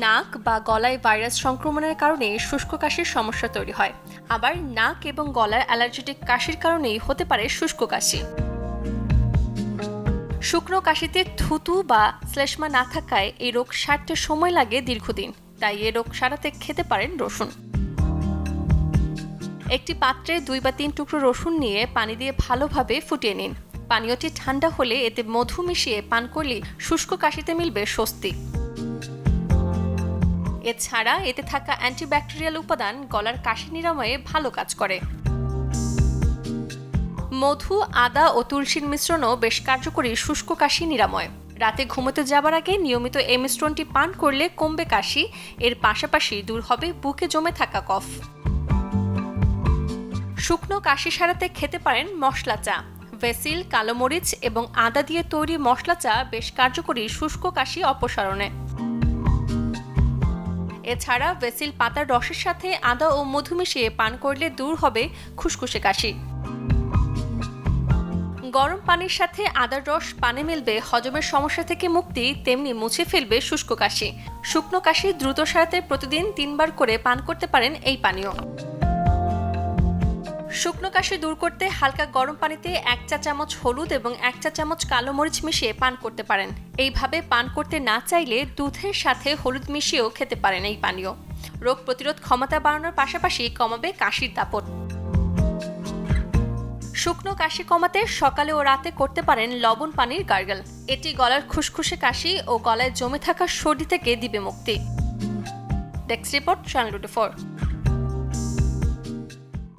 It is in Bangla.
নাক বা গলায় ভাইরাস সংক্রমণের কারণে শুষ্ক কাশির সমস্যা তৈরি হয়। আবার নাক এবং গলার অ্যালার্জেটিক কাশির কারণেই হতে পারে শুষ্ক কাশি। শুকনো কাশিতে থুতু বা শ্লেষ্মা না থাকায় এই রোগ সারতে সময় লাগে দীর্ঘদিন, তাই এ রোগ সারাতে খেতে পারেন রসুন। একটি পাত্রে 2 বা 3 টুকরো রসুন নিয়ে পানি দিয়ে ভালোভাবে ফুটিয়ে নিন। পানীয়টি ঠান্ডা হলে এতে মধু মিশিয়ে পান করলে শুষ্ক কাশিতে মিলবে স্বস্তি। এছাড়া এতে থাকা অ্যান্টিব্যাকটেরিয়াল উপাদান গলার কাশি নিরাময়ে ভালো কাজ করে। মধু, আদা ও তুলসীর মিশ্রণও বেশ কার্যকরী শুষ্ক কাশি নিরাময়। রাতে ঘুমোতে যাবার আগে নিয়মিত এই মিশ্রণটি পান করলে কমবে কাশি, এর পাশাপাশি দূর হবে বুকে জমে থাকা কফ। শুকনো কাশি সারাতে খেতে পারেন মশলা চা। ভেসিল, কালোমরিচ এবং আদা দিয়ে তৈরি মশলা চা বেশ কার্যকরী শুষ্ক কাশি অপসারণে। এছাড়া ভেসিল পাতার রসের সাথে আদা ও মধু মিশিয়ে পান করলে দূর হবে খুশখুশে কাশি। গরম পানির সাথে আদার রস পানে মিলবে হজমের সমস্যা থেকে মুক্তি, তেমনি মুছে ফেলবে শুষ্ক কাশি। শুকনো কাশি দ্রুত সারাতে প্রতিদিন 3 বার করে পান করতে পারেন এই পানীয়। শুকনো কাশি দূর করতে হালকা গরম পানিতে 1 চা চামচ হলুদ এবং 1 চা চামচ কালো মরিচ মিশিয়ে পান করতে পারেন। এইভাবে পান করতে না চাইলে দুধের সাথে হলুদ মিশিয়েও খেতে পারেন এই পানীয়। রোগ প্রতিরোধ ক্ষমতা বাড়ানোর পাশাপাশি কমাবে কাশির দাপট। শুকনো কাশি কমাতে সকালে ও রাতে করতে পারেন লবণ পানির গার্গল। এটি গলার খুশখুশে কাশি ও গলায় জমে থাকা সর্দি থেকে দিবে মুক্তি। Desk report, channel 24।